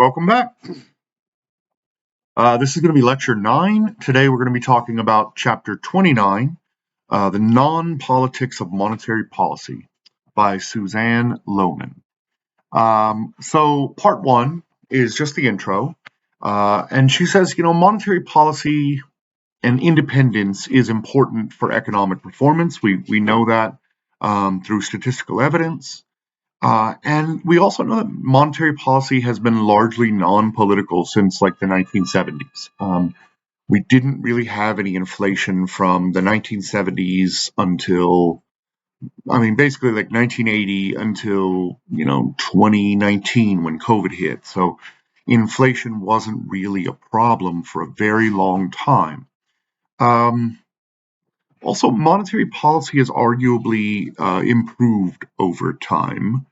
Welcome back. This is going to be lecture 9. Today we're going to be talking about chapter 29, The Non-Politics of Monetary Policy by Suzanne Lohman. So part 1 is just the intro. And she says, monetary policy and independence is important for economic performance. We know that through statistical evidence. And we also know that monetary policy has been largely non-political since like the 1970s. We didn't really have any inflation from the 1970s until, basically like 1980 until, 2019 when COVID hit. So inflation wasn't really a problem for a very long time. Also, monetary policy has arguably improved over time,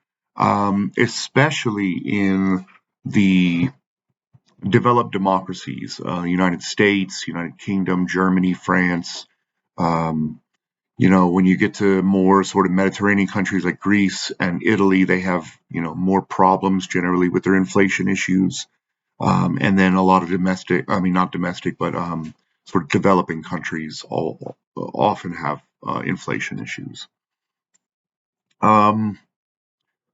especially in the developed democracies, United States, United Kingdom, Germany, France. When you get to more sort of Mediterranean countries like Greece and Italy, they have, more problems generally with their inflation issues. And then a lot of not domestic, but sort of developing countries often have inflation issues.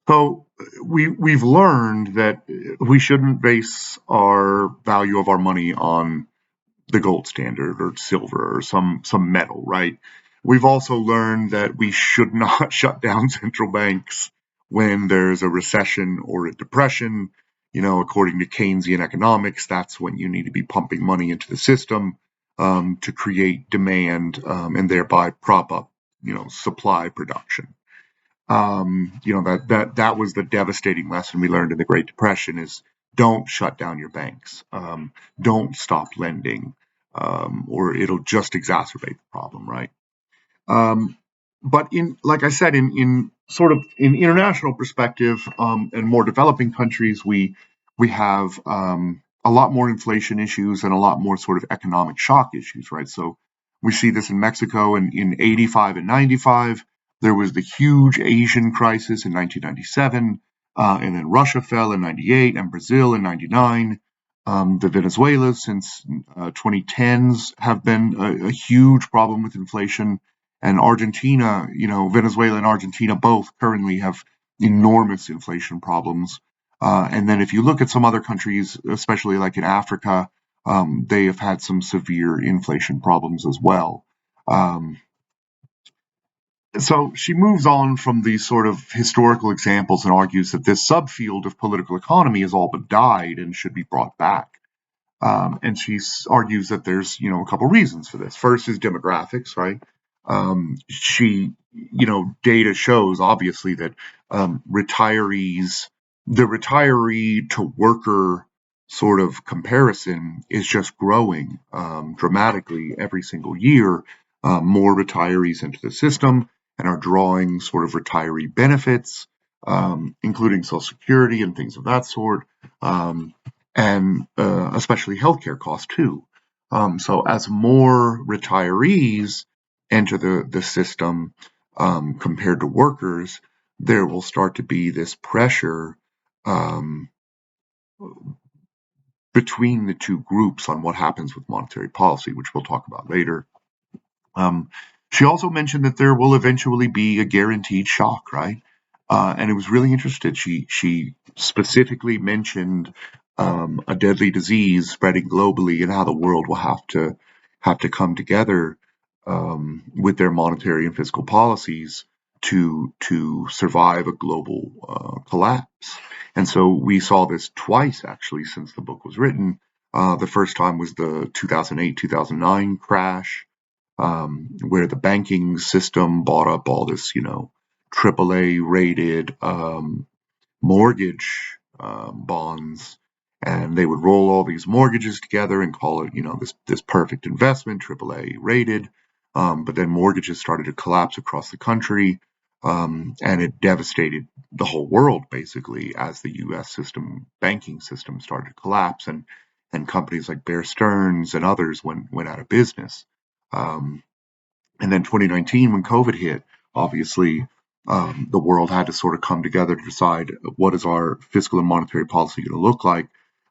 So we've learned that we shouldn't base our value of our money on the gold standard or silver or some metal, right? We've also learned that we should not shut down central banks when there's a recession or a depression. According to Keynesian economics, that's when you need to be pumping money into the system to create demand and thereby prop up, supply production. That was the devastating lesson we learned in the Great Depression: is don't shut down your banks, don't stop lending, or it'll just exacerbate the problem, right? But like I said, in international perspective, and more developing countries, we have a lot more inflation issues and a lot more sort of economic shock issues, right? So we see this in Mexico in 85 and 95. There was the huge Asian crisis in 1997, and then Russia fell in 98, and Brazil in 99. The Venezuela since 2010s have been a huge problem with inflation. And Argentina, Venezuela and Argentina both currently have enormous inflation problems. And then if you look at some other countries, especially like in Africa, they have had some severe inflation problems as well. So she moves on from these sort of historical examples and argues that this subfield of political economy has all but died and should be brought back. And she argues that there's, a couple reasons for this. First is demographics, right? Data shows obviously that the retiree to worker sort of comparison is just growing dramatically every single year. More retirees into the system and are drawing sort of retiree benefits, including Social Security and things of that sort. And especially healthcare costs too. So as more retirees enter the system compared to workers, there will start to be this pressure between the two groups on what happens with monetary policy, which we'll talk about later. She also mentioned that there will eventually be a guaranteed shock, right? And it was really interesting. She specifically mentioned a deadly disease spreading globally and how the world will have to come together with their monetary and fiscal policies to survive a global collapse. And so we saw this twice actually since the book was written. The first time was the 2008-2009 crash, where the banking system bought up all this, AAA rated mortgage bonds, and they would roll all these mortgages together and call it, this perfect investment, AAA rated. But then mortgages started to collapse across the country, and it devastated the whole world basically as the U.S. banking system started to collapse, and companies like Bear Stearns and others went out of business. And then 2019, when COVID hit, obviously the world had to sort of come together to decide what is our fiscal and monetary policy going to look like.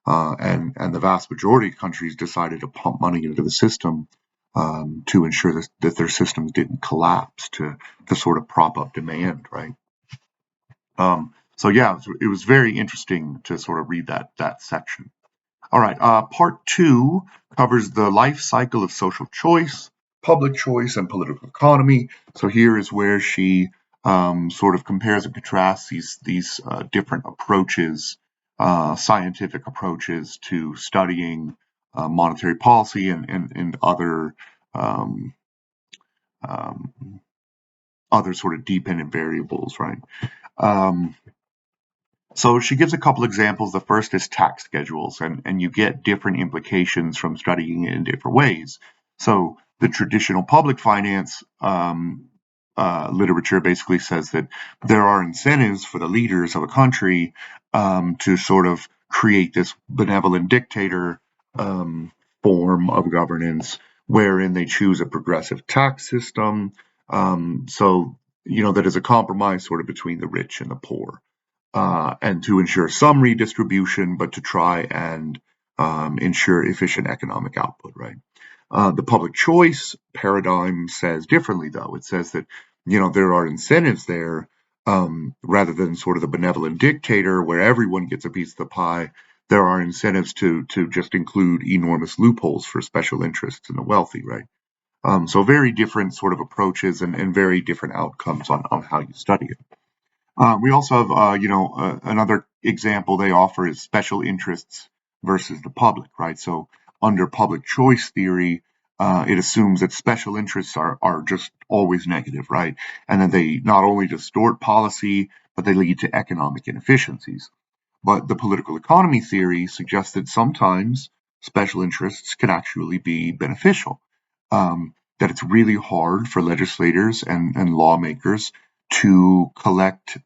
and the vast majority of countries decided to pump money into the system to ensure that their systems didn't collapse to sort of prop up demand, right? So yeah, it was very interesting to sort of read that section. All right, part 2 covers the life cycle of social choice, public choice, and political economy. So here is where she sort of compares and contrasts these different approaches, scientific approaches to studying monetary policy and um, um, other sort of dependent variables, right? Um, So she gives a couple examples. The first is tax schedules, and you get different implications from studying it in different ways. So the traditional public finance literature basically says that there are incentives for the leaders of a country to sort of create this benevolent dictator um, form of governance, wherein they choose a progressive tax system. So that is a compromise sort of between the rich and the poor and to ensure some redistribution, but to try and ensure efficient economic output, right? The public choice paradigm says differently, though. It says that, there are incentives there rather than sort of the benevolent dictator where everyone gets a piece of the pie. There are incentives to just include enormous loopholes for special interests in the wealthy, right? So very different sort of approaches and very different outcomes on how you study it. We also have, another example they offer is special interests versus the public, right? So under public choice theory, it assumes that special interests are just always negative, right? And that they not only distort policy, but they lead to economic inefficiencies. But the political economy theory suggests that sometimes special interests can actually be beneficial. That it's really hard for legislators and lawmakers to collect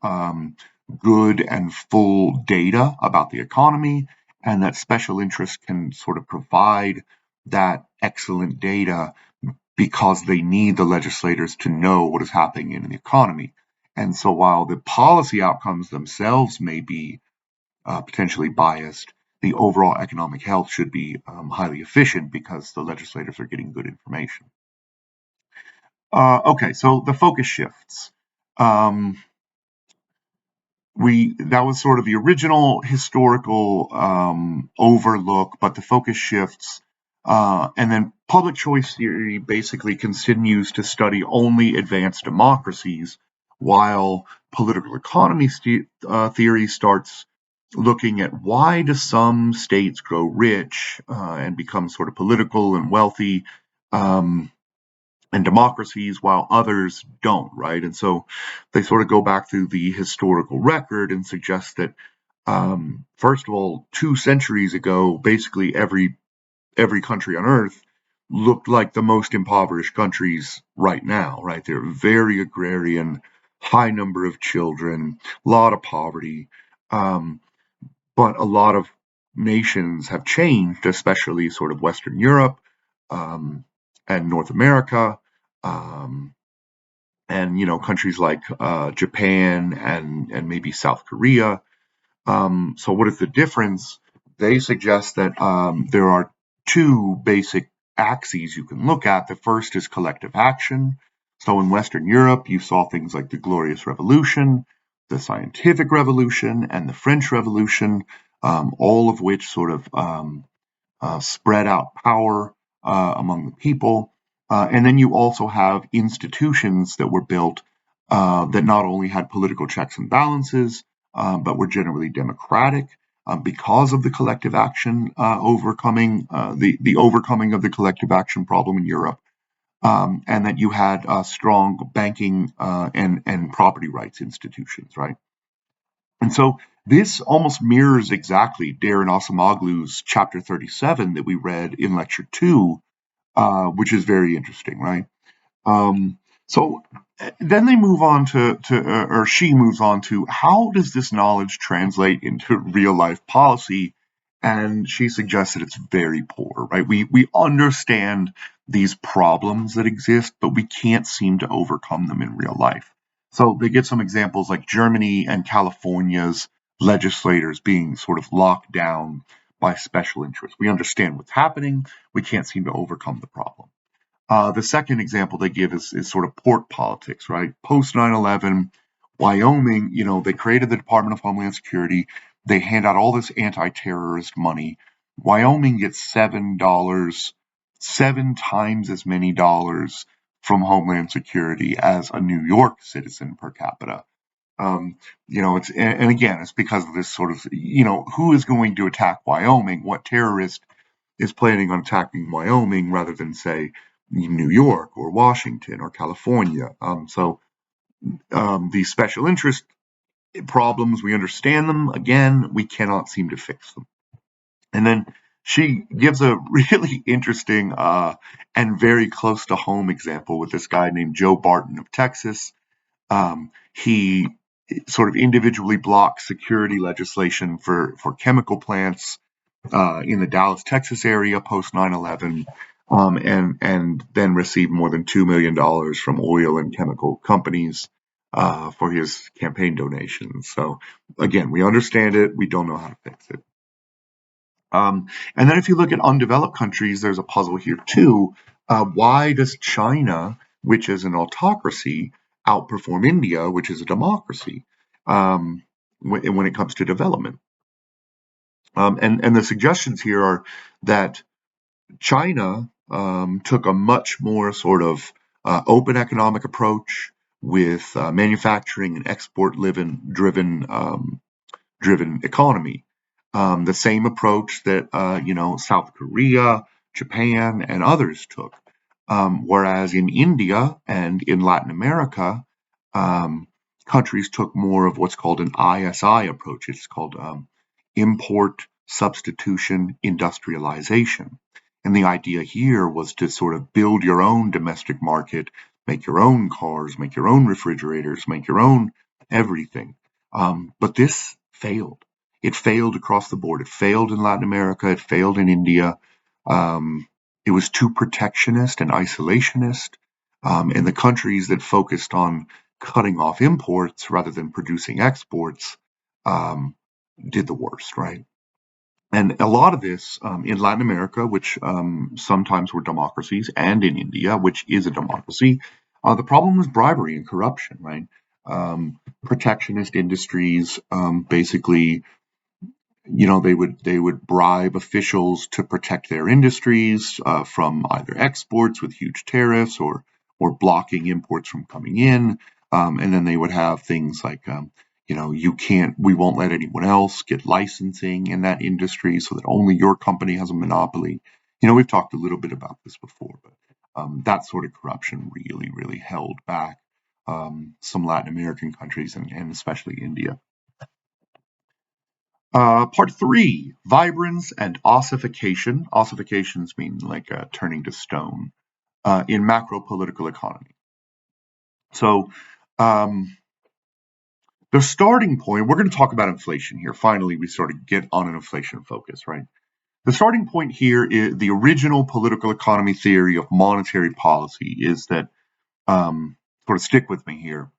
good and full data about the economy, and that special interests can sort of provide that excellent data because they need the legislators to know what is happening in the economy. And so while the policy outcomes themselves may be potentially biased, the overall economic health should be highly efficient because the legislators are getting good information. Okay, so the focus shifts. Um, that was sort of the original historical overlook, but the focus shifts. And then public choice theory basically continues to study only advanced democracies, while political economy theory starts looking at why do some states grow rich and become sort of political and wealthy and democracies while others don't, right? And so they sort of go back through the historical record and suggest that, first of all, 2 centuries ago, basically every country on earth looked like the most impoverished countries right now, right? They're very agrarian, high number of children, a lot of poverty. Um, but a lot of nations have changed, especially sort of Western Europe um, and North America, um, and countries like Japan and maybe South Korea. So what is the difference? They suggest that there are 2 basic axes you can look at. The first is collective action. So in Western Europe, you saw things like the Glorious Revolution, the Scientific Revolution, and the French Revolution, all of which sort of spread out power among the people. And then you also have institutions that were built that not only had political checks and balances, but were generally democratic because of the collective action overcoming the overcoming of the collective action problem in Europe, and that you had strong banking and property rights institutions, right? And so this almost mirrors exactly Daron Acemoglu's chapter 37 that we read in lecture 2, which is very interesting, right? Um, so then they move on or she moves on to how does this knowledge translate into real life policy? And she suggests that it's very poor, right? We understand these problems that exist, but we can't seem to overcome them in real life. So they give some examples like Germany and California's legislators being sort of locked down by special interests. We understand what's happening. We can't seem to overcome the problem. The second example they give is sort of port politics, right? Post 9/11, Wyoming, they created the Department of Homeland Security. They hand out all this anti-terrorist money. Wyoming gets $7, 7 times as many dollars from Homeland Security as a New York citizen per capita. And again, it's because of this sort of, who is going to attack Wyoming? What terrorist is planning on attacking Wyoming rather than, say, New York or Washington or California? These special interest problems, we understand them. Again, we cannot seem to fix them. And then she gives a really interesting and very close to home example with this guy named Joe Barton of Texas. He sort of individually blocked security legislation for chemical plants in the Dallas, Texas area post 9/11, and then received more than $2 million from oil and chemical companies for his campaign donations. So again, we understand it. We don't know how to fix it. And then if you look at undeveloped countries, there's a puzzle here too. Why does China, which is an autocracy, outperform India, which is a democracy, when it comes to development? And the suggestions here are that China took a much more sort of open economic approach with manufacturing and export-driven economy. The same approach that South Korea, Japan, and others took. Whereas in India and in Latin America, countries took more of what's called an ISI approach. It's called import substitution industrialization. And the idea here was to sort of build your own domestic market, make your own cars, make your own refrigerators, make your own everything. But this failed. It failed across the board. It failed in Latin America. It failed in India. It was too protectionist and isolationist. And the countries that focused on cutting off imports rather than producing exports did the worst, right? And a lot of this in Latin America, which sometimes were democracies, and in India, which is a democracy, the problem was bribery and corruption, right? Protectionist industries basically, they would bribe officials to protect their industries from either exports with huge tariffs or blocking imports from coming in, and then they would have things like we won't let anyone else get licensing in that industry so that only your company has a monopoly. We've talked a little bit about this before, but that sort of corruption really, really held back some Latin American countries and especially India. Part 3, vibrance and ossification. Ossifications mean like turning to stone in macro political economy. So the starting point, we're going to talk about inflation here. Finally, we sort of get on an inflation focus, right? The starting point here is the original political economy theory of monetary policy is that, sort of stick with me here,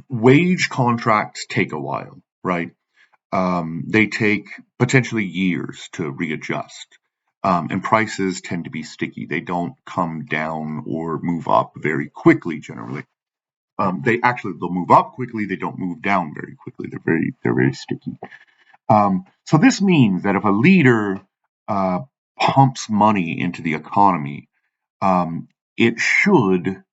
wage contracts take a while, right? They take potentially years to readjust. And prices tend to be sticky. They don't come down or move up very quickly generally. They'll move up quickly. They don't move down very quickly. They're very sticky. So this means that if a leader pumps money into the economy, it should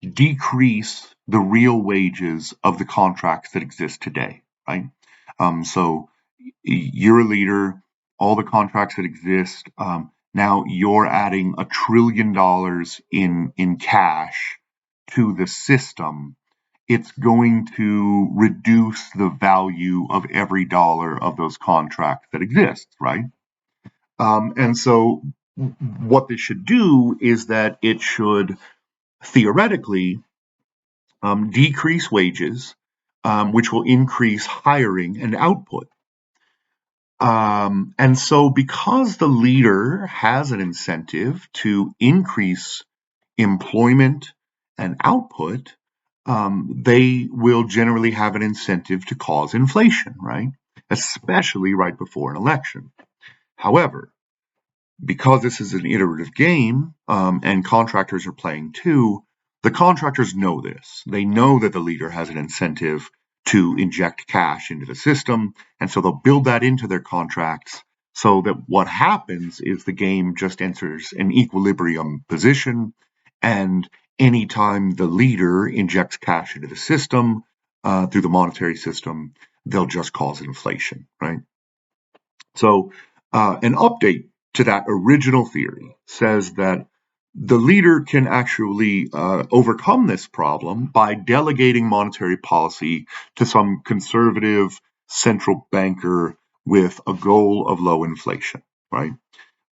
decrease the real wages of the contracts that exist today, right? So you're a leader, all the contracts that exist, now you're adding $1 trillion in cash to the system. It's going to reduce the value of every dollar of those contracts that exists, right? And so what this should do is that it should theoretically decrease wages, which will increase hiring and output. And so because the leader has an incentive to increase employment and output, they will generally have an incentive to cause inflation, right? Especially right before an election. However, because this is an iterative game, and contractors are playing too, the contractors know this. They know that the leader has an incentive to inject cash into the system, and so they'll build that into their contracts so that what happens is the game just enters an equilibrium position, and anytime the leader injects cash into the system through the monetary system, they'll just cause inflation, right? So, an update to that original theory says that the leader can actually overcome this problem by delegating monetary policy to some conservative central banker with a goal of low inflation, right?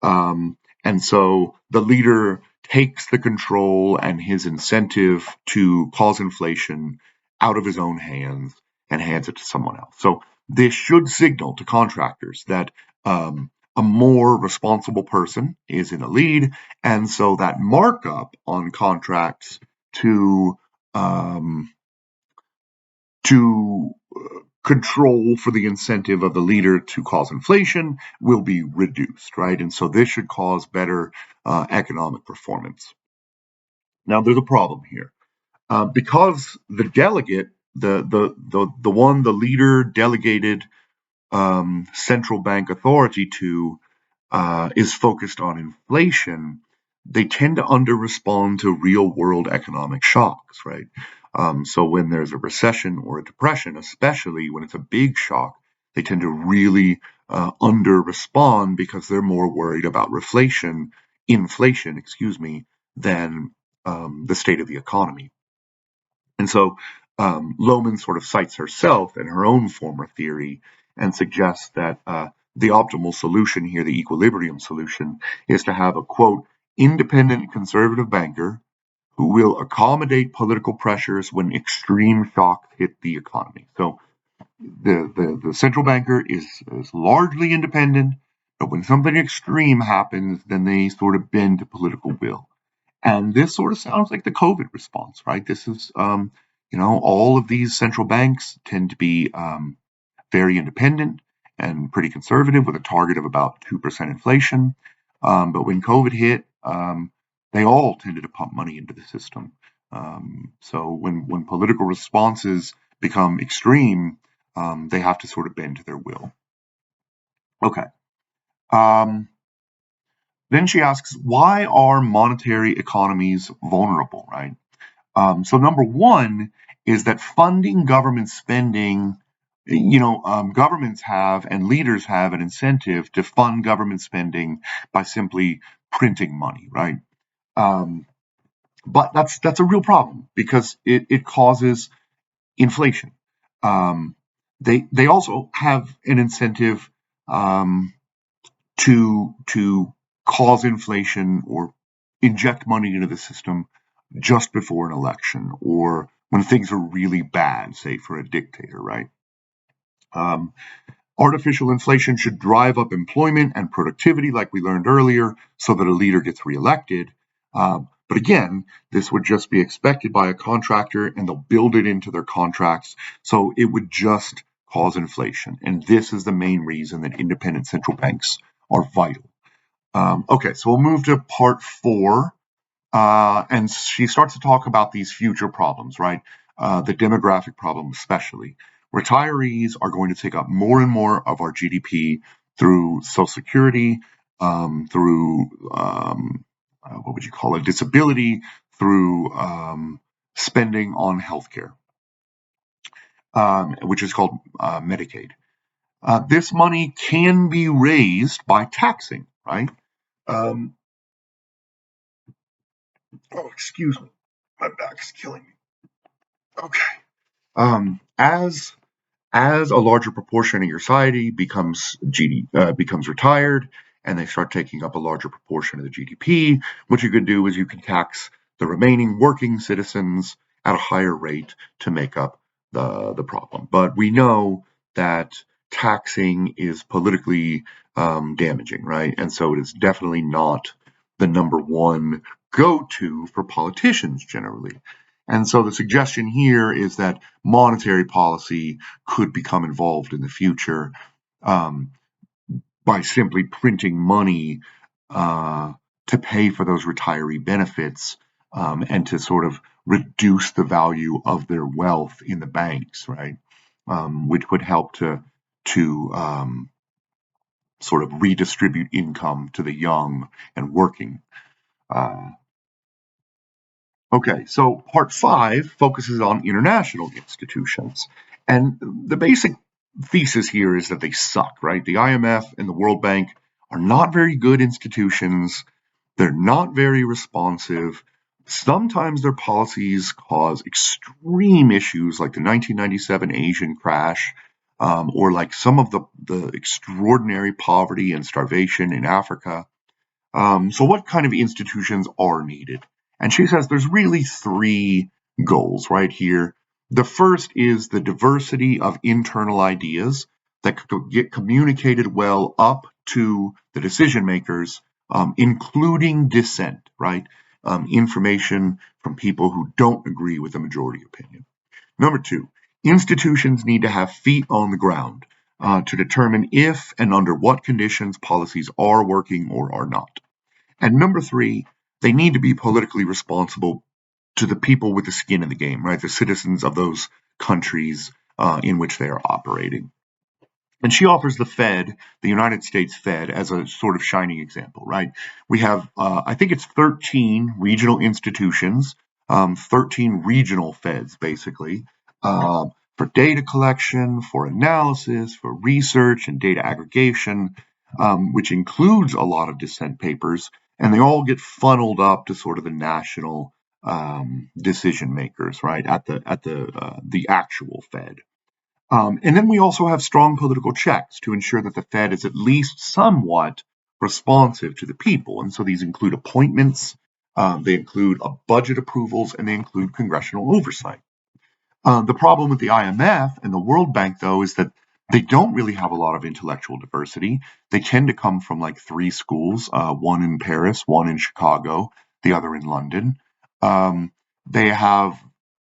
And so the leader takes the control and his incentive to cause inflation out of his own hands and hands it to someone else. So this should signal to contractors that a more responsible person is in the lead, and so that markup on contracts to um, control for the incentive of the leader to cause inflation will be reduced, right? And so this should cause better economic performance. Now, there's a problem here. Because the delegate, the one the leader delegated central bank authority to is focused on inflation, they tend to under-respond to real-world economic shocks, right? So when there's a recession or a depression, especially when it's a big shock, they tend to really under-respond because they're more worried about inflation, than the state of the economy. And so Lohman sort of cites herself and her own former theory and suggests that the optimal solution here, the equilibrium solution, is to have a, quote, independent conservative banker who will accommodate political pressures when extreme shocks hit the economy. So the central banker is largely independent, but when something extreme happens, then they sort of bend to political will. And this sort of sounds like the COVID response, right? This is, all of these central banks tend to be very independent and pretty conservative with a target of about 2% inflation. But when COVID hit, they all tended to pump money into the system. So when political responses become extreme, they have to sort of bend to their will. Okay. Then she asks, why are monetary economies vulnerable, right? So number one is that funding government spending, governments have and leaders have an incentive to fund government spending by simply printing money, right? But that's a real problem because it causes inflation. They also have an incentive to cause inflation or inject money into the system just before an election or when things are really bad, say for a dictator, right? Artificial inflation should drive up employment and productivity, like we learned earlier, so that a leader gets reelected. But again, this would just be expected by a contractor and they'll build it into their contracts. So it would just cause inflation. And this is the main reason that independent central banks are vital. Okay, so we'll move to part 4. And she starts to talk about these future problems, right? The demographic problem, especially. Retirees are going to take up more and more of our GDP through Social Security, through what would you call it, disability, through spending on healthcare, which is called Medicaid. This money can be raised by taxing, right? Oh, excuse me. My back's killing me. Okay. As a larger proportion of your society becomes retired, and they start taking up a larger proportion of the GDP, what you can do is you can tax the remaining working citizens at a higher rate to make up the problem. But we know that taxing is politically damaging, right? And so it is definitely not the number one go-to for politicians generally. And so the suggestion here is that monetary policy could become involved in the future. Um, by simply printing money to pay for those retiree benefits and to sort of reduce the value of their wealth in the banks, right? Which would help to sort of redistribute income to the young and working. Okay, so part 5 focuses on international institutions. And the basic thesis here is that they suck, right? The IMF and the World Bank are not very good institutions. They're not very responsive. Sometimes their policies cause extreme issues like the 1997 Asian crash, or like some of the extraordinary poverty and starvation in Africa. So what kind of institutions are needed? And she says there's really 3 goals right here. The first is the diversity of internal ideas that could get communicated well up to the decision makers, including dissent, right? Information from people who don't agree with the majority opinion. Number 2, institutions need to have feet on the ground to determine if and under what conditions policies are working or are not. And number 3, they need to be politically responsible to the people with the skin in the game, right? The citizens of those countries in which they are operating. And she offers the Fed, the United States Fed, as a sort of shining example, right? We have, I think it's 13 regional institutions, 13 regional Feds, basically, for data collection, for analysis, for research and data aggregation, which includes a lot of dissent papers, and they all get funneled up to sort of the national decision makers, right, at the actual Fed. And then we also have strong political checks to ensure that the Fed is at least somewhat responsive to the people. And so these include appointments, they include budget approvals, and they include congressional oversight. The problem with the IMF and the World Bank, though, is that they don't really have a lot of intellectual diversity. They tend to come from like 3 schools, one in Paris, one in Chicago, the other in London. They have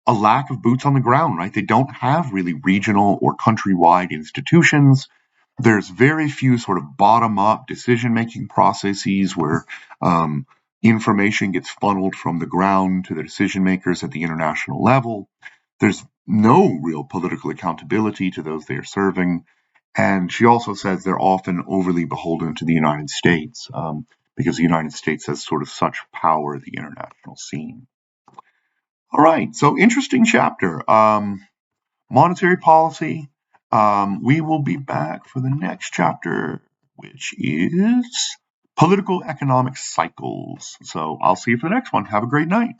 a lack of boots on the ground, right? They don't have really regional or countrywide institutions. There's very few sort of bottom-up decision-making processes where information gets funneled from the ground to the decision makers at the international level. There's no real political accountability to those they are serving. And she also says they're often overly beholden to the United States because the United States has sort of such power at the international scene. All right, so interesting chapter. Monetary policy. We will be back for the next chapter, which is political economic cycles. So I'll see you for the next one. Have a great night.